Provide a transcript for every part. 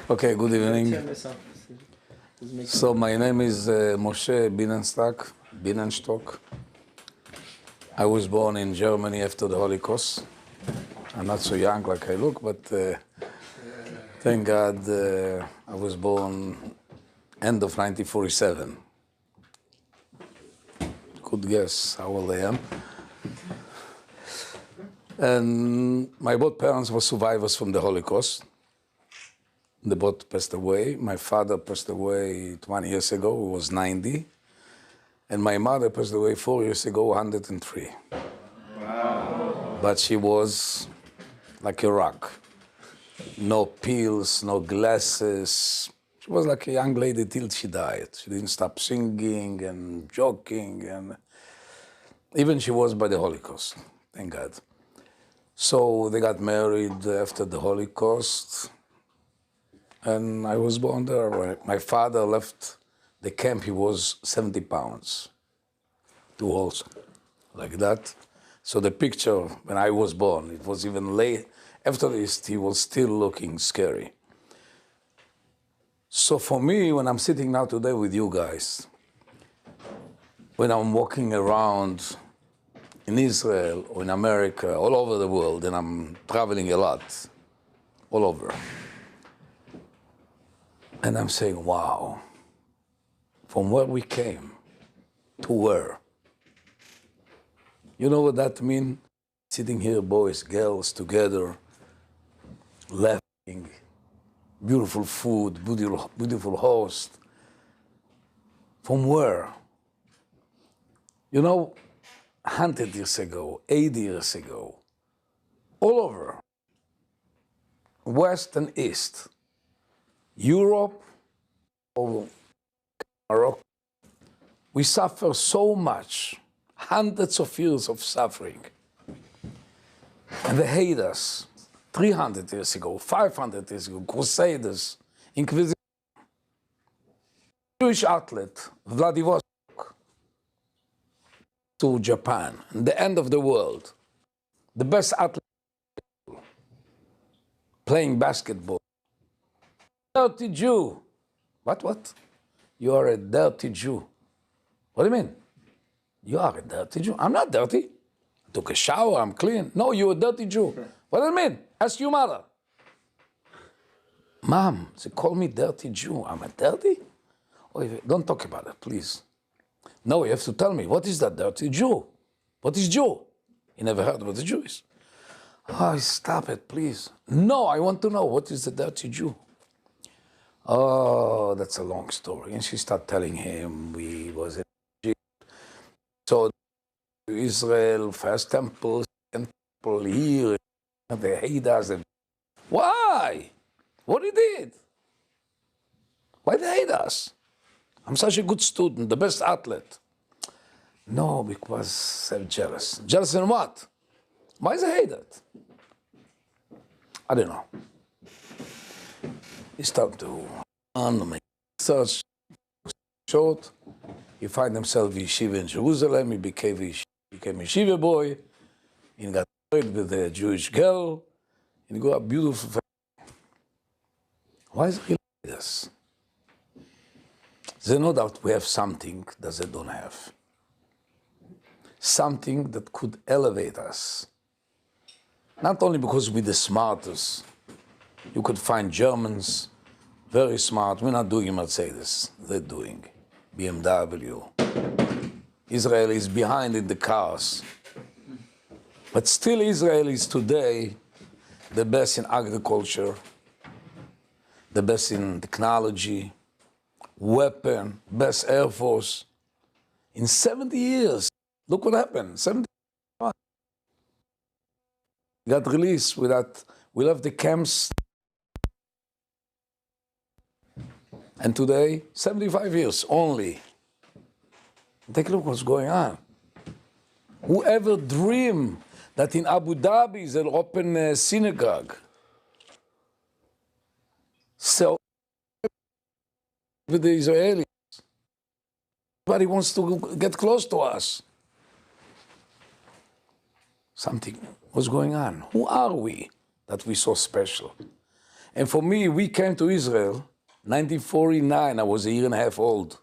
Okay, good evening. So my name is Moshe Benenstock. I was born in Germany after the Holocaust. I'm not so young like I look, but thank God I was born end of 1947. Could guess how old I am. And my both parents were survivors from the Holocaust. They both passed away. My father passed away 20 years ago, he was 90. And my mother passed away 4 years ago, 103. Wow. But she was like a rock. No pills, no glasses. She was like a young lady till she died. She didn't stop singing and joking. And even she was by the Holocaust, thank God. So they got married after the Holocaust. And I was born there. When my father left the camp, he was 70 pounds, 2 holes, like that. So the picture, when I was born, it was even late. After this, he was still looking scary. So for me, when I'm sitting now today with you guys, when I'm walking around in Israel or in America, all over the world, and I'm traveling a lot, all over, and I'm saying, wow, from where we came to where? You know what that means? Sitting here, boys, girls, together, laughing, beautiful food, beautiful host. From where? You know, 100 years ago, 80 years ago, all over, West and East, Europe or Morocco, we suffer so much, hundreds of years of suffering. And they hate us. 300 years ago, 500 years ago, Crusaders, Inquisition, Jewish athlete, Vladivostok, to Japan, the end of the world, the best athlete playing basketball. Dirty Jew. What? You are a dirty Jew. What do you mean? You are a dirty Jew. I'm not dirty. I took a shower, I'm clean. No, you're a dirty Jew. What do you mean? Ask your mother. Mom, they call me dirty Jew. I'm a dirty? Oh, don't talk about it, please. No, you have to tell me, what is that dirty Jew? What is Jew? You never heard what a Jew is. Oh, stop it, please. No, I want to know, what is the dirty Jew? Oh, that's a long story. And she started telling him we was in Egypt. So Israel, first temple, second temple here, and they hate us. Why? What he did? Why they hate us? I'm such a good student, the best athlete. No, because they're jealous. Jealous in what? Why they hate it? I don't know. He started to make research. Short, he found himself in yeshiva in Jerusalem. He became a yeshiva boy. He got married with a Jewish girl. And he got a beautiful family. Why is he like this? There's no doubt we have something that they don't have. Something that could elevate us. Not only because we're the smartest. You could find Germans, very smart. We're not doing Mercedes. They're doing BMW. Israel is behind in the cars. But still Israel is today the best in agriculture, the best in technology, weapon, best air force. In 70 years, look what happened, 70 years. Got released with that, we left the camps. And today, 75 years only. Take a look what's going on. Whoever dreamed that in Abu Dhabi they'll open a synagogue? So with the Israelis. Everybody wants to get close to us. Something was going on. Who are we that we're so special? And for me, we came to Israel 1949. I was a year and a half old.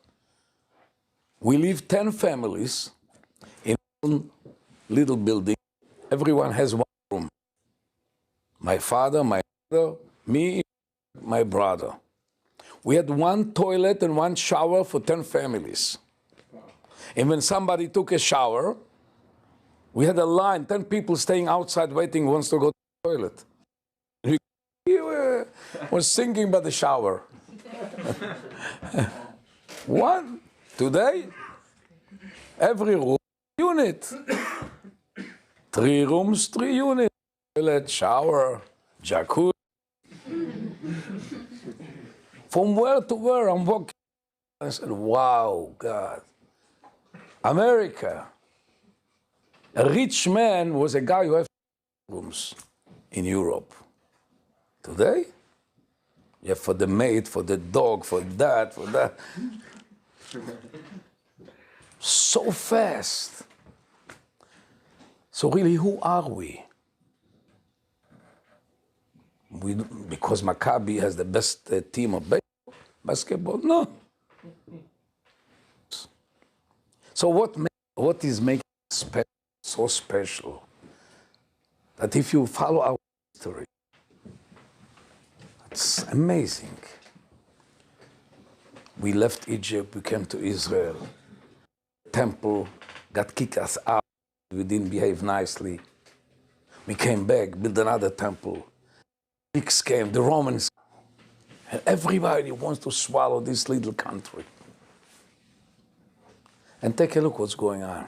We lived 10 families in one little building. Everyone has one room. My father, my mother, me, my brother. We had one toilet and one shower for 10 families. And when somebody took a shower, we had a line, 10 people staying outside waiting, wants to go to the toilet. We were singing by the shower. One. Today, every room, unit. 3 rooms, 3 units. Toilet, shower, jacuzzi. From where to where I'm walking. I said, wow, God. America. A rich man was a guy who had rooms in Europe. Today, you have for the maid, for the dog, for that, for that. So fast. So really, who are we? Because Maccabi has the best team of basketball? No. So what is making us so special? That if you follow our history, it's amazing. We left Egypt, we came to Israel. Temple got kicked us out. We didn't behave nicely. We came back, built another temple. Greeks came, the Romans, and everybody wants to swallow this little country. And take a look what's going on.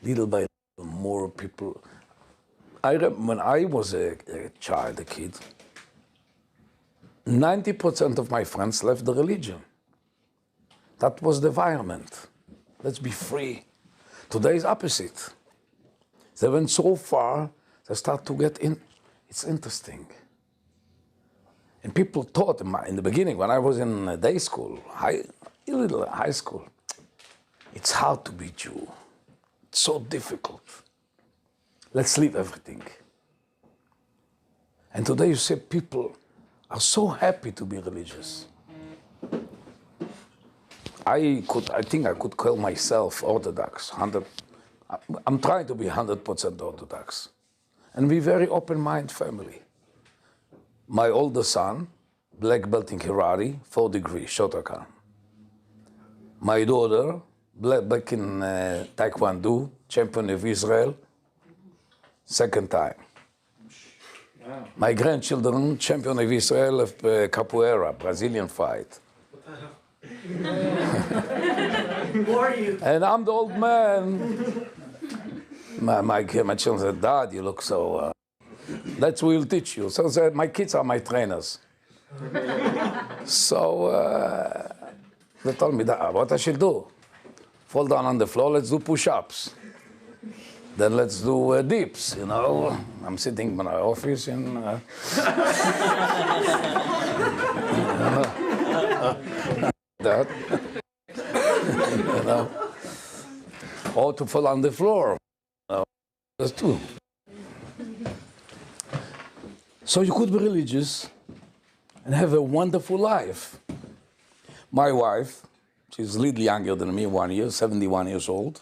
Little by little, more people. When I was a child, a kid, 90% of my friends left the religion. That was the environment. Let's be free. Today is opposite. They went so far, they start to get in. It's interesting. And people thought in the beginning, when I was in day school, high school, it's hard to be Jew. It's so difficult. Let's leave everything. And today you see people are so happy to be religious. I think I could call myself Orthodox. I'm trying to be 100% Orthodox. And we're very open-minded family. My older son, black belt in karate, 4 degrees, Shotokan. My daughter, black belt in Taekwondo, champion of Israel, 2nd time. Wow. My grandchildren, champion of Israel of capoeira, Brazilian fight. Who are you? And I'm the old man. My children said, Dad, you look so... That's what we'll teach you. So my kids are my trainers. So they told me, that, what I should do? Fall down on the floor, let's do push-ups. Then let's do dips, you know. I'm sitting in my office and... that. You know. Or to fall on the floor. You know. That's true. So you could be religious and have a wonderful life. My wife, she's a little younger than me, 1 year, 71 years old.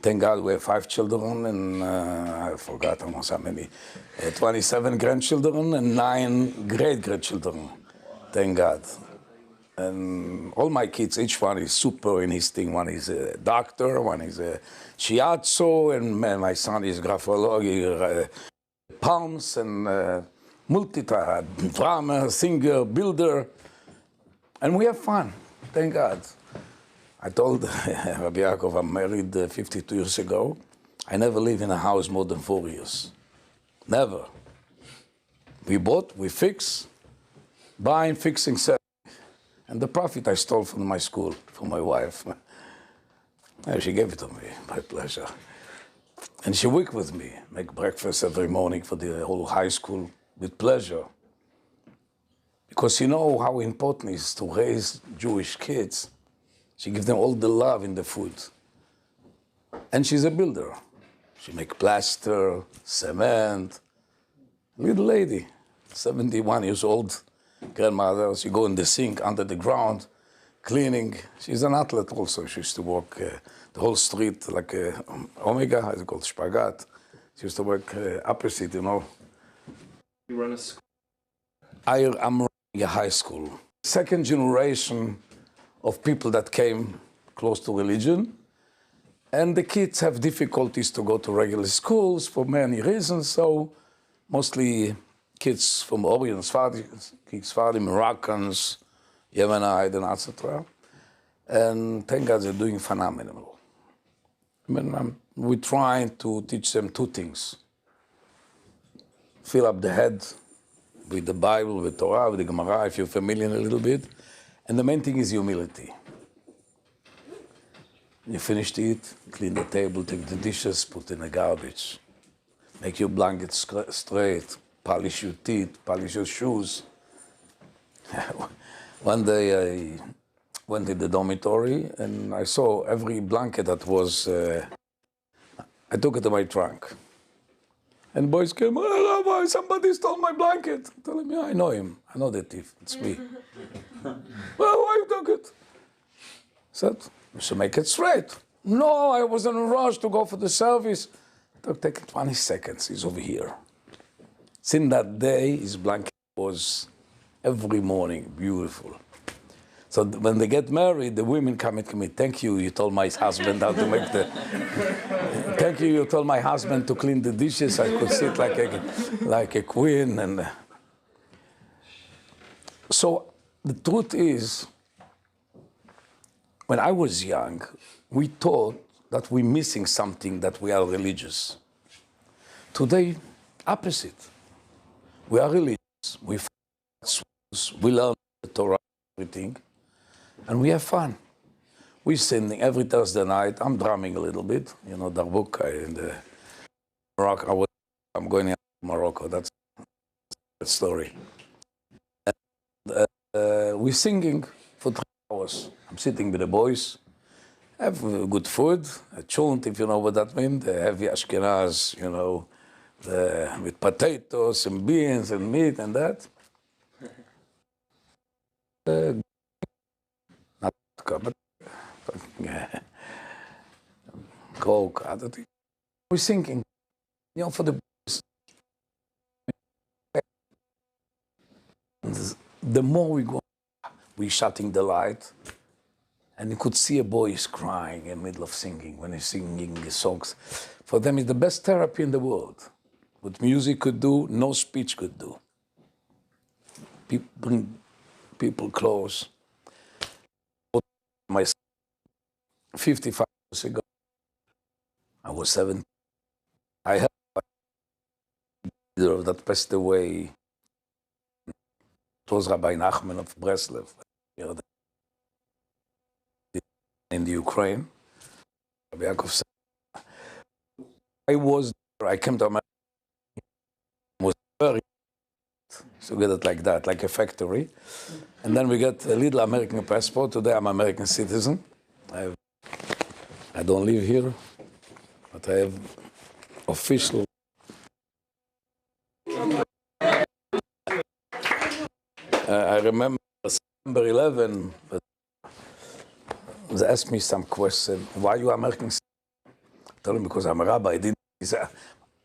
Thank God we have 5 children and I forgot almost how many, 27 grandchildren and 9 great-grandchildren. Thank God. And all my kids, each one is super in his thing. One is a doctor, one is a shiatsu, and my son is graphology, palms, and drummer, singer, builder. And we have fun, thank God. I told Rabbi Yaakov, I'm married 52 years ago. I never lived in a house more than 4 years. Never. We bought, we fix, buying, fixing, selling. And the profit I stole from my school, from my wife. And she gave it to me, by pleasure. And she worked with me, make breakfast every morning for the whole high school with pleasure. Because you know how important it is to raise Jewish kids. She gives them all the love in the food. And she's a builder. She makes plaster, cement. Little lady, 71 years old, grandmother. She go in the sink under the ground, cleaning. She's an athlete also. She used to walk the whole street like Omega, as it's called, Spagat. She used to work opposite, you know. You run a school? I'm running a high school. Second generation of people that came close to religion. And the kids have difficulties to go to regular schools for many reasons. So mostly kids from Orient, Sephardi, Moroccans, Yemenite, and etc. And thank God they're doing phenomenal. I mean, we're trying to teach them two things. Fill up the head with the Bible, with Torah, with the Gemara, if you're familiar a little bit. And the main thing is humility. You finish to eat, clean the table, take the dishes, put in the garbage. Make your blanket straight, polish your teeth, polish your shoes. One day I went in the dormitory and I saw every blanket that was, I took it to my trunk. And boys came, oh, Rabbi, somebody stole my blanket. I told him, yeah, I know him. I know the thief, it's me. Well, why you took it? I said, you should make it straight. No, I was in a rush to go for the service. It took 20 seconds, he's over here. Since that day, his blanket was every morning beautiful. So when they get married, the women come to me, thank you, you told my husband how to make the... Thank you, you told my husband to clean the dishes. I could sit like a queen. And so the truth is, when I was young, we thought that we're missing something, that we are religious. Today, opposite. We are religious, we learn the Torah, everything, and we have fun. We're singing every Thursday night. I'm drumming a little bit, you know, darbuka in the Morocco. I'm going to Morocco, that's the story. And, we're singing for 3 hours. I'm sitting with the boys, have good food, a chunt, if you know what that means, the heavy Ashkenaz, you know, with potatoes and beans and meat and that. Not vodka, but Coke, other things. We're singing, you know, for the boys. The more we go, we're shutting the light, and you could see a boy is crying in the middle of singing when he's singing his songs. For them, it's the best therapy in the world. What music could do, no speech could do. Bring people close. My 55 years ago, I was 7. I had a leader that passed away. It was Rabbi Nachman of Breslov in the Ukraine. Rabbi Yaakov said, I came to America, was very to get it like that, like a factory. And then we get a little American passport. Today I'm American citizen. I don't live here, but I have official. I remember September 11, but they asked me some question. Why are you American citizen? I told them because I'm a rabbi.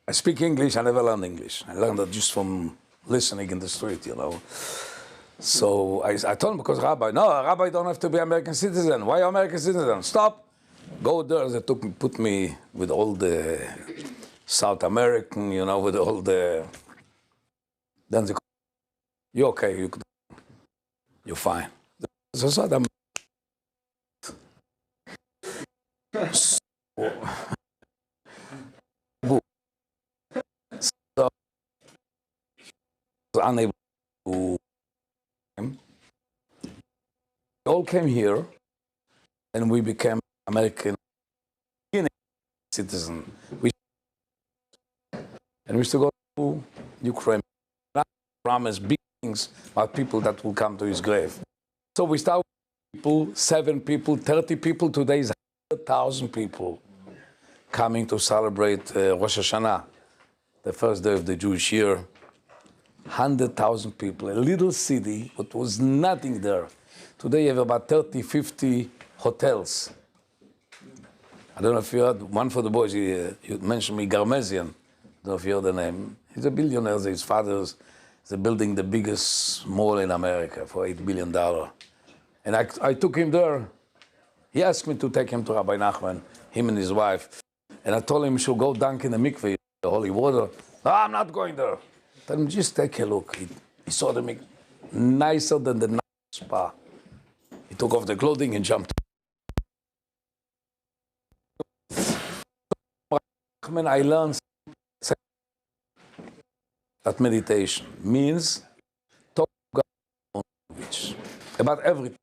I speak English, I never learned English. I learned that just from listening in the street, you know. So I told him because rabbi, no, a rabbi don't have to be American citizen. Why American citizen? Stop. Go there. They put me with all the South American, you know, with all the. Then they, you're okay. You're fine. So I'm. So I was unable to. We all came here, and we became American citizen. And we used to go to Ukraine. I promised big things about people that will come to his grave. So we start with people, 7 people, 30 people. Today is 100,000 people coming to celebrate Rosh Hashanah, the first day of the Jewish year. 100,000 people, a little city, but was nothing there. Today you have about 30, 50 hotels. I don't know if you heard, one for the boys, you mentioned me, Garmezian. I don't know if you heard the name. He's a billionaire. His father's building the biggest mall in America for $8 billion. And I took him there. He asked me to take him to Rabbi Nachman, him and his wife. And I told him he should go dunk in the mikveh, the holy water. No, I'm not going there. I told him, just take a look. He saw the mikveh, nicer than the spa. He took off the clothing and jumped. I learned that meditation means talk to God about everything.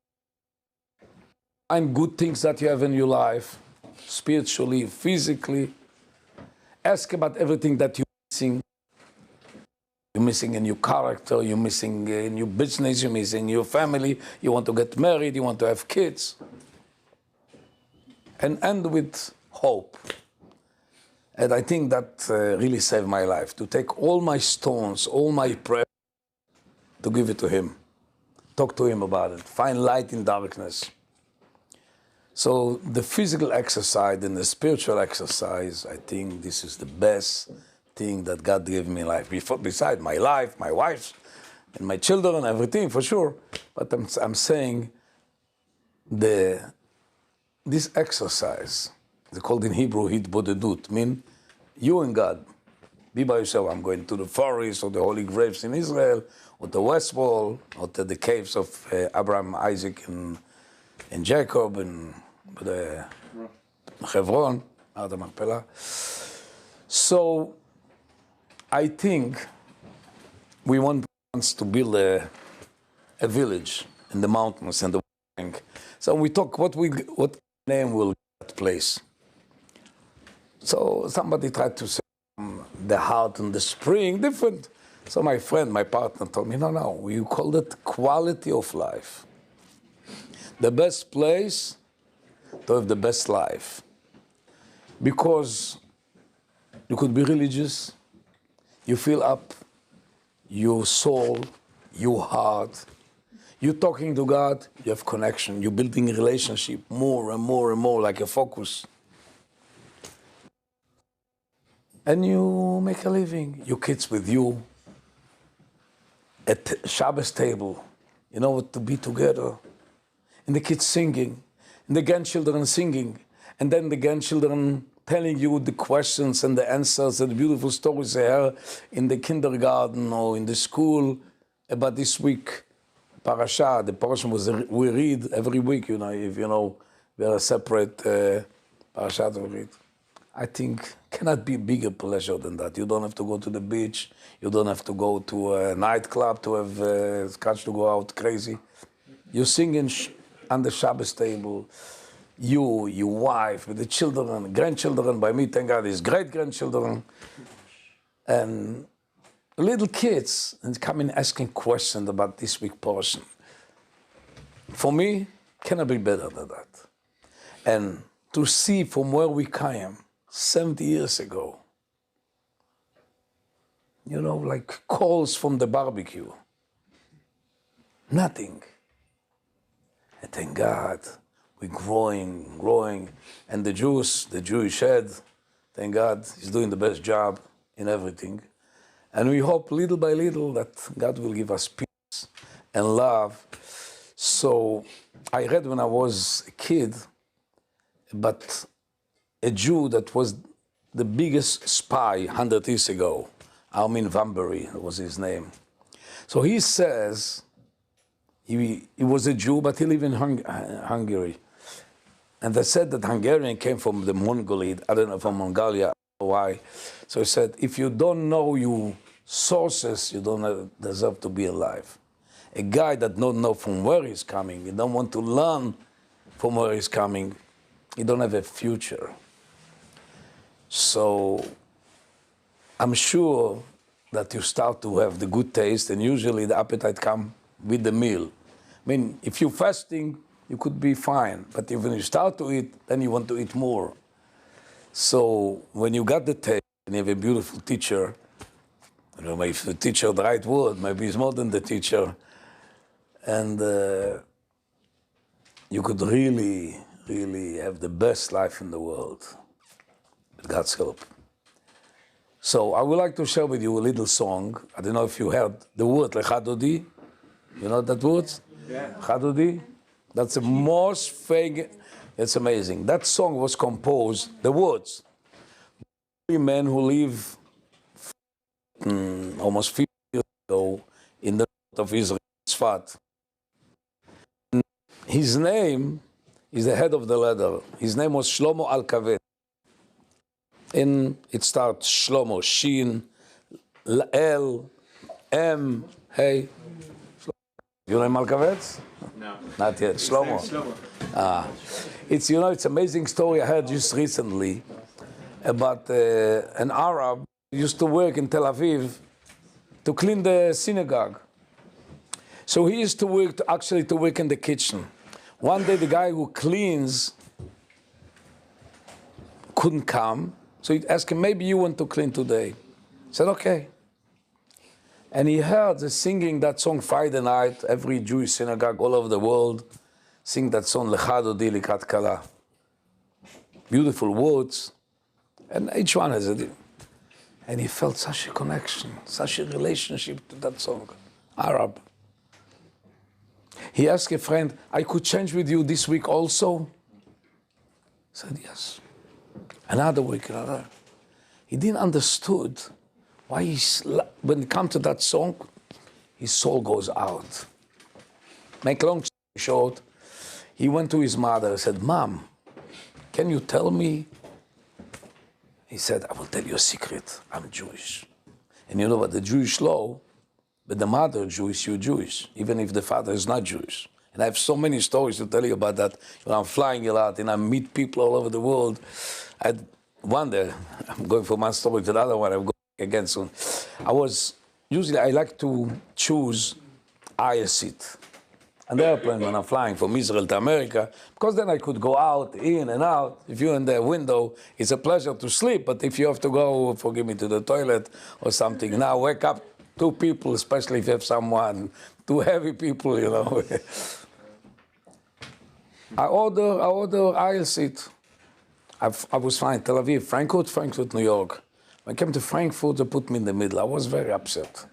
Find good things that you have in your life, spiritually, physically. Ask about everything that you're missing. You're missing in your character, you're missing in your business, you're missing in your family, you want to get married, you want to have kids. And end with hope. And I think that really saved my life, to take all my stones, all my prayers, to give it to him. Talk to him about it. Find light in darkness. So the physical exercise and the spiritual exercise, I think this is the best thing that God gave me in life. Besides my life, my wife, and my children, and everything, for sure. But I'm saying this exercise, it's called in Hebrew, hitbodedut, mean you and God. Be by yourself. I'm going to the forest or the holy graves in Israel, or the West Wall, or to the caves of Abraham, Isaac, and Jacob, and the Hebron, the Machpelah. So I think we want to build a village in the mountains and the bank. So we talk what name will that place. So somebody tried to say the heart and the spring, different. So my friend, my partner told me, no, we call it quality of life. The best place to have the best life. Because you could be religious, you fill up your soul, your heart. You're talking to God, you have connection. You're building a relationship more and more and more, like a focus. And you make a living. Your kids with you at Shabbos table, to be together. And the kids singing, and the grandchildren singing, and then the grandchildren telling you the questions and the answers and the beautiful stories they heard in the kindergarten or in the school about this week. Parasha, the portion we read every week, if we are a separate parasha to read. I think cannot be a bigger pleasure than that. You don't have to go to the beach. You don't have to go to a nightclub to have scotch to go out crazy. You sing on the Shabbos table. You, your wife, with the children, grandchildren. By me, thank God, his great-grandchildren. And little kids and come in asking questions about this week portion. For me, cannot be better than that. And to see from where we came 70 years ago, like calls from the barbecue. Nothing. And thank God, we're growing. And the Jewish head, thank God, he's doing the best job in everything. And we hope little by little that God will give us peace and love. So I read when I was a kid about a Jew that was the biggest spy 100 years ago. Armin Vambery was his name. So he says he was a Jew, but he lived in Hungary. And they said that Hungarian came from the Mongolia, I don't know, from Mongolia, why. So he said, if you don't know your sources, you don't deserve to be alive. A guy that don't know from where he's coming, he don't want to learn from where he's coming, he don't have a future. So I'm sure that you start to have the good taste, and usually the appetite comes with the meal. I mean, if you're fasting, you could be fine, but if when you start to eat, then you want to eat more. So when you got the taste, and you have a beautiful teacher, I don't know if the teacher the right word, maybe it's more than the teacher, and you could really, really have the best life in the world, with God's help. So I would like to share with you a little song. I don't know if you heard the word Lecha Dodi. You know that word? Yeah. Lecha Dodi? That's the most famous. It's amazing. That song was composed, the words, by men who live almost 50 years ago in the north of Israel, Tzfat. His name is the head of the ladder. His name was Shlomo Al-Kaved. And it starts Shlomo, Shin, El, M, Hey. You know Al-Kaved? No. Not yet. Shlomo. Shlomo. It's, you know, it's an amazing story I heard just recently about an Arab who used to work in Tel Aviv to clean the synagogue. So he used to work, to work in the kitchen. One day the guy who cleans couldn't come, so he asked him, maybe you want to clean today. He said, okay. And he heard the singing that song Friday night, every Jewish synagogue all over the world sing that song, Lecha Dodi Likat Kala. Beautiful words, and each one has a. And he felt such a connection, such a relationship to that song, Arab. He asked a friend, I could change with you this week also? He said, yes. Another week, another. He didn't understood why when it comes to that song, his soul goes out. Make long story short, he went to his mother and said, Mom, can you tell me? He said, I will tell you a secret. I'm Jewish. And you know what, the Jewish law, but the mother is Jewish, you're Jewish, even if the father is not Jewish. And I have so many stories to tell you about that. When I'm flying a lot and I meet people all over the world, I wonder, I'm going from one story to the other one, I'm going again soon. Usually I like to choose Aishlit, an airplane when I'm flying from Israel to America, because then I could go out, in and out. If you're in the window, it's a pleasure to sleep, but if you have to go, forgive me, to the toilet or something, now wake up two people, especially if you have someone, two heavy people, you know. I order aisle seat. I was flying Tel Aviv, Frankfurt, New York. When I came to Frankfurt, they put me in the middle. I was very upset.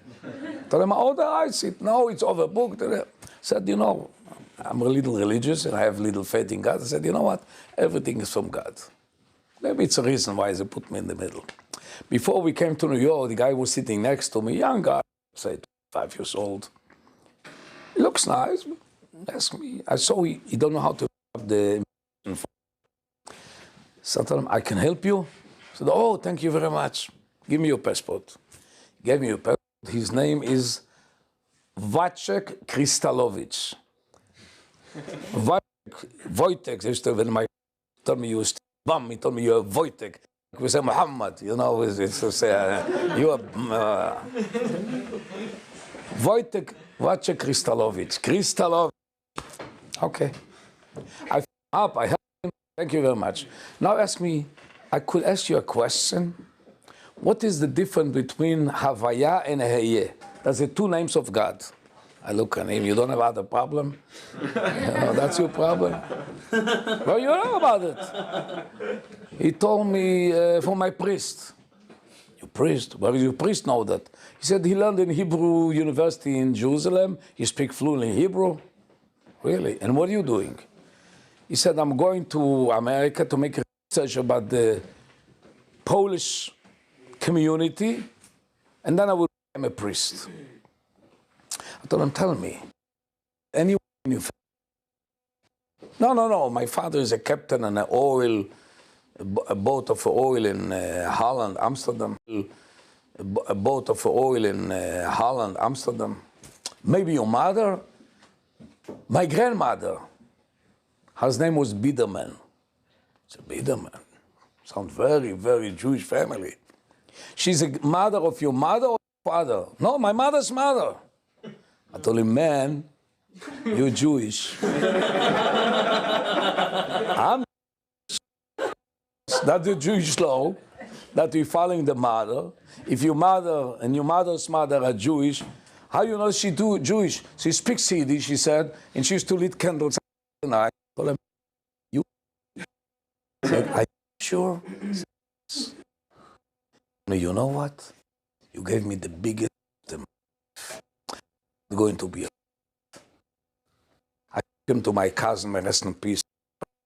Told them, I order aisle seat. No, it's overbooked. I said, you know, I'm a little religious and I have little faith in God. I said, you know what? Everything is from God. Maybe it's a reason why they put me in the middle. Before we came to New York, the guy was sitting next to me, young guy, say 5 years old. He looks nice. Ask me. I saw he don't know how to have the. So I told him, I can help you. He said, oh, thank you very much. Give me your passport. He gave me your passport. His name is Wojciech Krystalovich. Wojtek, when my told me you was bum, he told me you're Wojtek. We say Muhammad, you know, it's to say, you are Wojciech Krystalovich. Krystalovich. Okay. I helped him. Thank you very much. Now ask me, I could ask you a question. What is the difference between Havaya and Heye? That's the two names of God. I look at him, you don't have other problem? That's your problem? Well, you know about it. He told me for my priest. Your priest? Where did your priest know that? He said he learned in Hebrew University in Jerusalem. He speaks fluently Hebrew. Really? And what are you doing? He said, I'm going to America to make research about the Polish community, and then I will become a priest. I told him, tell me, anyone in your family? No. My father is a captain on a boat of oil in Holland, Amsterdam. A boat of oil in Holland, Amsterdam. Maybe your mother? My grandmother. Her name was Biederman. It's a Biederman. Sounds very, very Jewish family. She's a mother of your mother or father. No, my mother's mother. I told him, man, you're Jewish. I'm That's the Jewish law, that we're following the mother. If your mother and your mother's mother are Jewish, how you know she Jewish? She speaks Yiddish, she said, and she used to lit candles at night. I told him, you said, are you sure? You know what? You gave me the biggest going to be. I took him to my cousin, my rest in peace,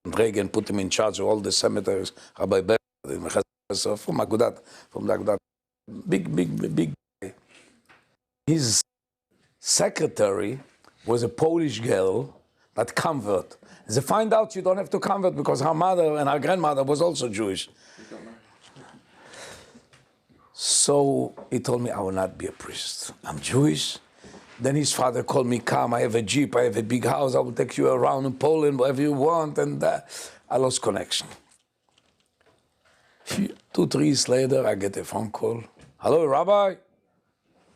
and Reagan put him in charge of all the cemeteries, Rabbi Breslov, from the Agudat. Big guy. His secretary was a Polish girl that convert. They find out you don't have to convert because her mother and her grandmother was also Jewish. So he told me, I will not be a priest. I'm Jewish. Then his father called me, come, I have a Jeep, I have a big house, I will take you around in Poland, wherever you want, and I lost connection. 2-3 years later, I get a phone call. Hello, Rabbi,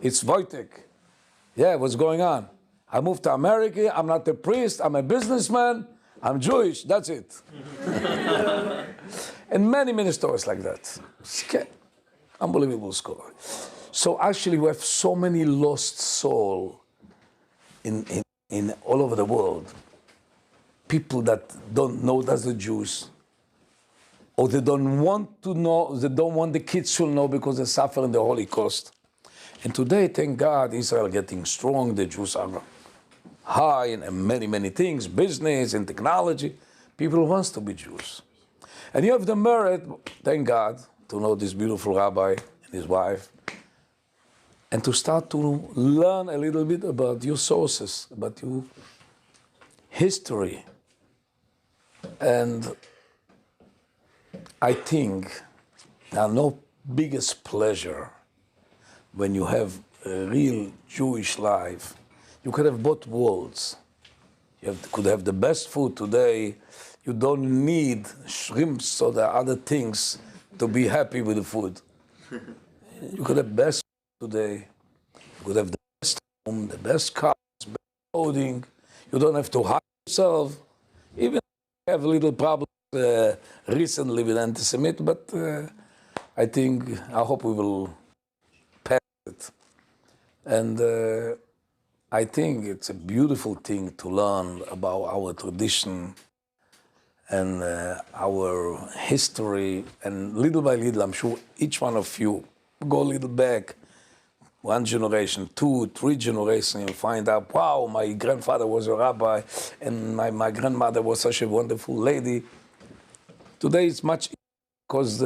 it's Wojtek. Yeah, what's going on? I moved to America, I'm not a priest, I'm a businessman, I'm Jewish, that's it. And many stories like that. Unbelievable story. So actually, we have so many lost souls in all over the world. People that don't know that's the Jews, or they don't want to know, they don't want the kids to know because they suffer in the Holocaust. And today, thank God, Israel getting strong, the Jews are high in many things, business and technology. People wants to be Jews. And you have the merit, thank God, to know this beautiful rabbi and his wife, and to start to learn a little bit about your sources, about your history. And I think there are no biggest pleasure when you have a real Jewish life. You could have both worlds. You could have the best food today. You don't need shrimps or the other things to be happy with the food. You could have best today. You could have the best home, the best cars, best clothing. You don't have to hide yourself. Even I have a little problem recently with anti-Semitic, but I hope we will pass it. And I think it's a beautiful thing to learn about our tradition and our history, and little by little, I'm sure each one of you go a little back, 1 generation, 2, 3 generations, you'll find out, wow, my grandfather was a rabbi, and my grandmother was such a wonderful lady. Today it's much easier because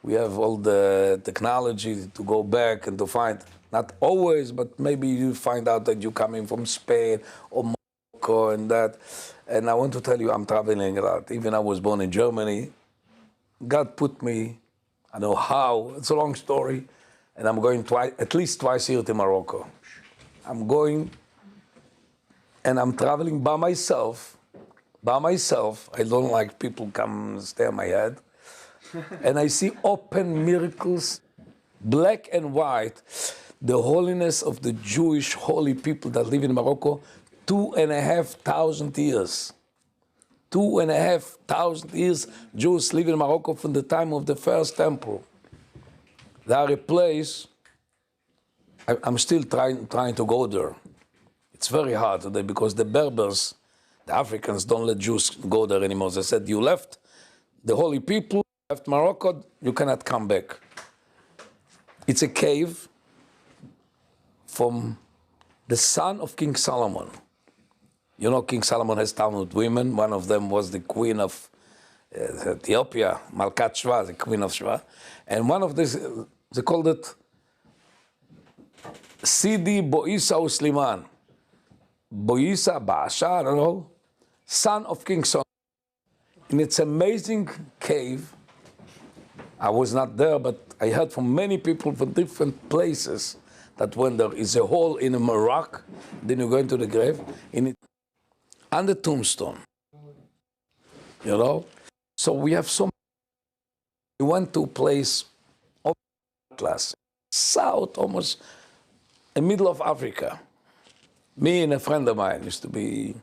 we have all the technology to go back and to find, not always, but maybe you find out that you're coming from Spain or Morocco and that. And I want to tell you, I'm traveling a lot. Even I was born in Germany. God put me, I know how, it's a long story, and I'm going at least twice a year to Morocco. I'm going, and I'm traveling by myself. I don't like people come and stay on my head. And I see open miracles, black and white, the holiness of the Jewish holy people that live in Morocco, 2,500 years. 2,500 years Jews live in Morocco from the time of the first temple. They are a place, I'm still trying to go there. It's very hard today because the Berbers, the Africans, don't let Jews go there anymore. They said, you left the holy people, left Morocco, you cannot come back. It's a cave from the son of King Solomon. You know, King Solomon has Talmud women. One of them was the queen of Ethiopia, Malkat Shva, the queen of Shva. And one of these, they called it Sidi Boisa Usliman. Boisa, Baasha, I don't know, son of King Solomon. In its amazing cave, I was not there, but I heard from many people from different places that when there is a hole in a rock, then you go into the grave, in it, on the tombstone, you know? So we have so many. We went to a place of class, south, almost in the middle of Africa. Me and a friend of mine used to be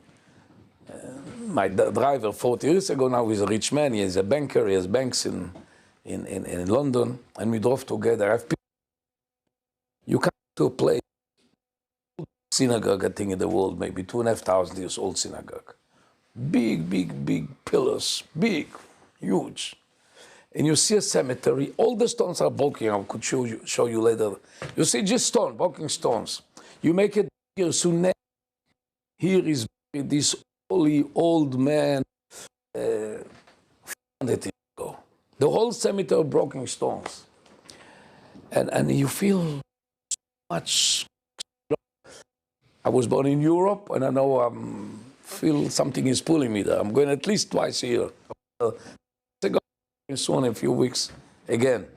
my driver 40 years ago. Now he's a rich man. He is a banker. He has banks in London. And we drove together. You come to a place, synagogue, I think, in the world, maybe 2,500 years old synagogue. Big, big, big pillars, big, huge. And you see a cemetery, all the stones are broken. I could show you later. You see just stone, broken stones. You make it bigger, so here is this holy old man 400 years ago. The whole cemetery of broken stones. And you feel so much. I was born in Europe, and I know I feel something is pulling me there. I'm going at least twice a year. Soon, in a few weeks, again.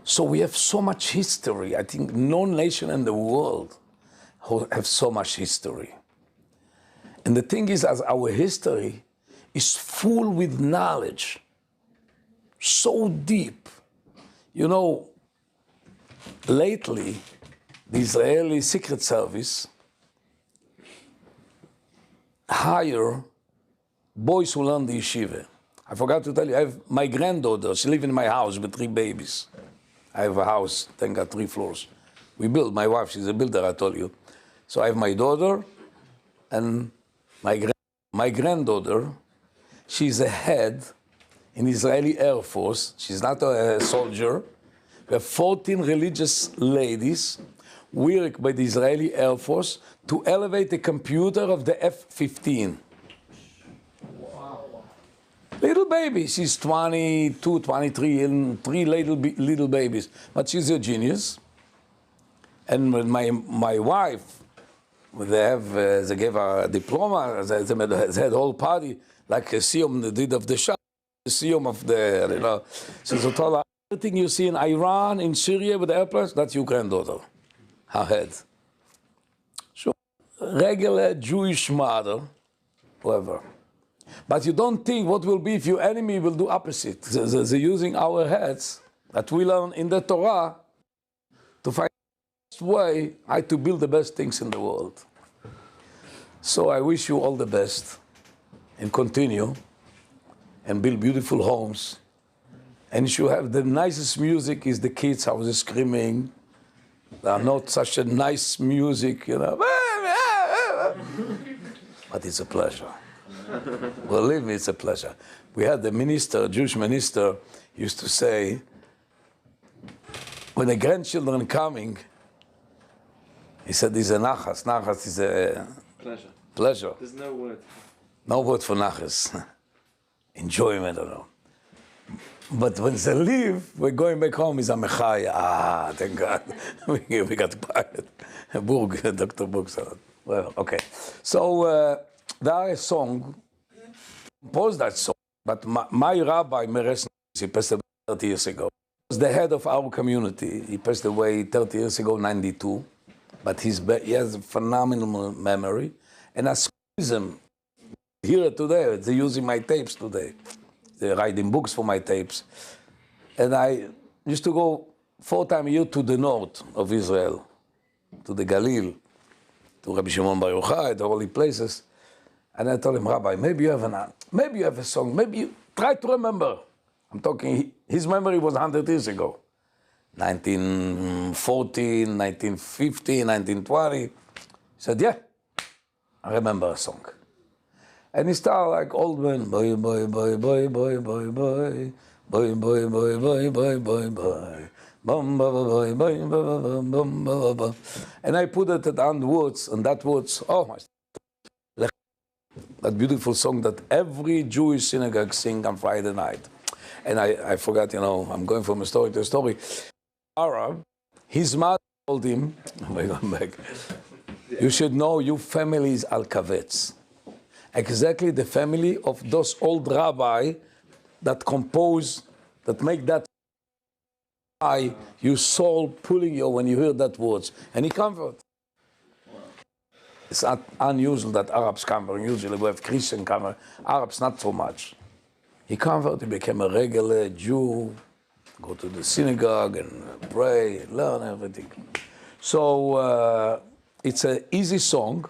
So we have so much history. I think no nation in the world have so much history. And the thing is, as our history is full with knowledge, so deep. You know, lately, the Israeli Secret Service hire boys who learn the yeshiva. I forgot to tell you, I have my granddaughter, she lives in my house with 3 babies. I have a house, thank God, 3 floors. We build, my wife, she's a builder, I told you. So I have my daughter and my granddaughter. She's a head in the Israeli Air Force. She's not a soldier. We have 14 religious ladies work by the Israeli Air Force to elevate the computer of the F-15. Little baby, she's 22, 23, and 3 little babies. But she's a genius. And when my wife, they gave her a diploma, they had a whole party, like a Siyum they did of the Shah, the Siyum of the, you know. So they told her, everything you see in Iran, in Syria with the airplanes, that's your granddaughter, her head. So, regular Jewish mother, whoever. But you don't think what will be if your enemy will do opposite. They're using our heads that we learn in the Torah to find the best way how to build the best things in the world. So I wish you all the best and continue and build beautiful homes. And you should have the nicest music is the kids. I was screaming. They are not such a nice music, you know. But it's a pleasure. Believe me, it's a pleasure. We had the minister, Jewish minister, used to say, when the grandchildren coming, he said, "This is a nachas." Nachas is a pleasure. There's no word. No word for nachas. Enjoyment, I don't know. But when they leave, we're going back home, is a mechaya. Ah, thank God. we got quiet. Burg, Dr. Burg said. Well, okay. So, there are a song, composed that song, but my rabbi, Meres, he passed away 30 years ago. He was the head of our community. He passed away 30 years ago, 92. But he has a phenomenal memory. And I squeeze him here today. They're using my tapes today. They're writing books for my tapes. And I used to go 4 times a year to the north of Israel, to the Galil, to Rabbi Shimon Bar Yochai, the holy places. And I told him, Rabbi, maybe you have a song, maybe you try to remember. I'm talking, his memory was 100 years ago. 1914, 1950, 1920. He said, yeah, I remember a song. And he started like old man, boy, boy, boy, boy, boy, boy, boy, boy, boy, boy, boy, boy, boy, boy. Bum, ba, ba, boy, boy, ba, ba, bum, bum, ba, ba, ba. And I put it on words, and that words, oh my, that beautiful song that every Jewish synagogue sing on Friday night. And I forgot, you know, I'm going from a story to a story. Arab, his mother told him, we're going back, you should know your family is Al-Kavetz. Exactly the family of those old rabbi that compose, that make that your soul pulling you when you hear that words. And he convert. It's not unusual that Arabs convert. Usually we have Christian convert. Arabs not so much. He converted, he became a regular Jew, go to the synagogue and pray and learn everything. So it's an easy song,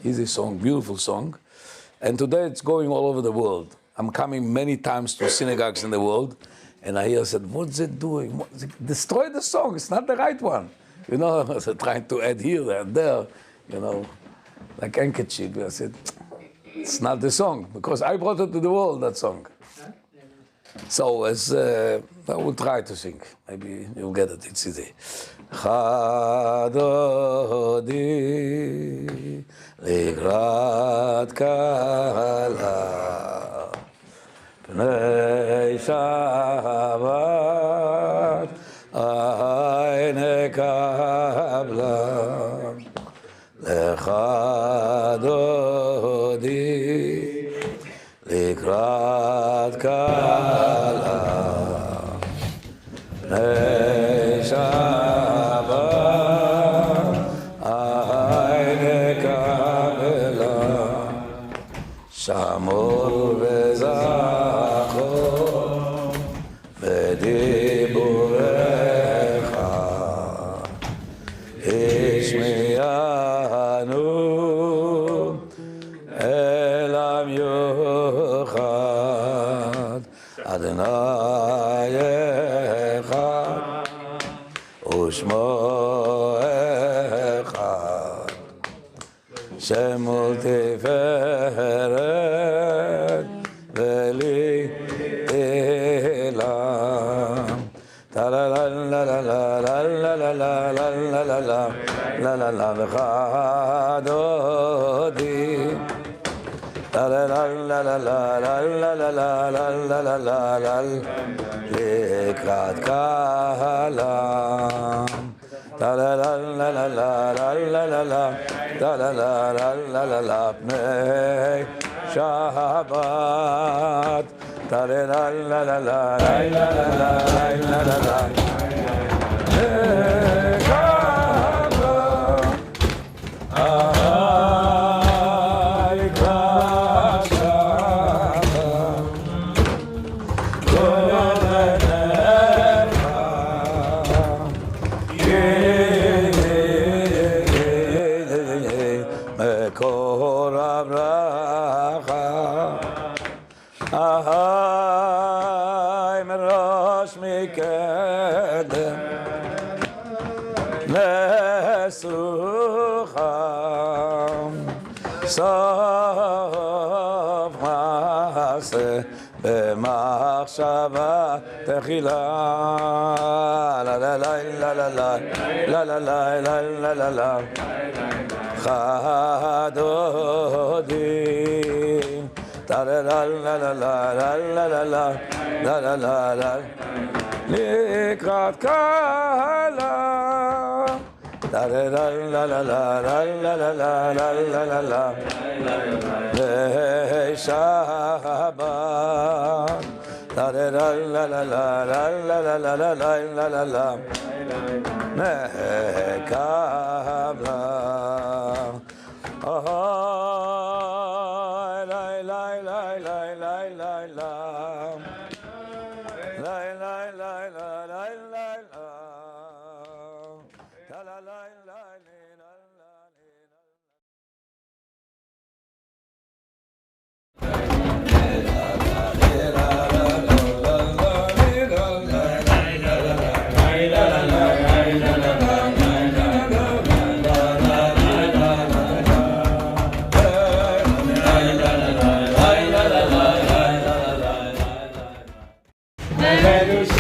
beautiful song. And today it's going all over the world. I'm coming many times to synagogues in the world, and I hear, said, what's it doing? Destroy the song, it's not the right one. You know, I said, trying to add here and there, you know, like handkerchief. I said, it's not the song, because I brought it to the world, that song. So as I will try to sing, maybe you'll get it, it's easy. Chadodi likrat kala pnei Shabbat ayne kabla lechadodi likrat kala pnei Shabbat ayne kabla shamor vezachor bediburecha ishmianu elam yuchad Adonai echad ushmo echad Shemul tiferet veli elam la la la la la la la la la la la la la la v'chadodi la la la la la la la la la la la la la la likrat kahalam la la la la la la la la la la la la la la la pnei Shabbat la la la la la la la la la la סוף מעשה במחשבה תחילה לה לה לה לה לה לה לה לה לה לה לה לה חדודי לה לה לה לה לה לה לה לה לה לה לה לה לקראת קהלה la la la la la la la la la la la la Shabbat la la la la la la la la la la la la la Mekabla oh la la la la la la la la la la la la Hallelujah.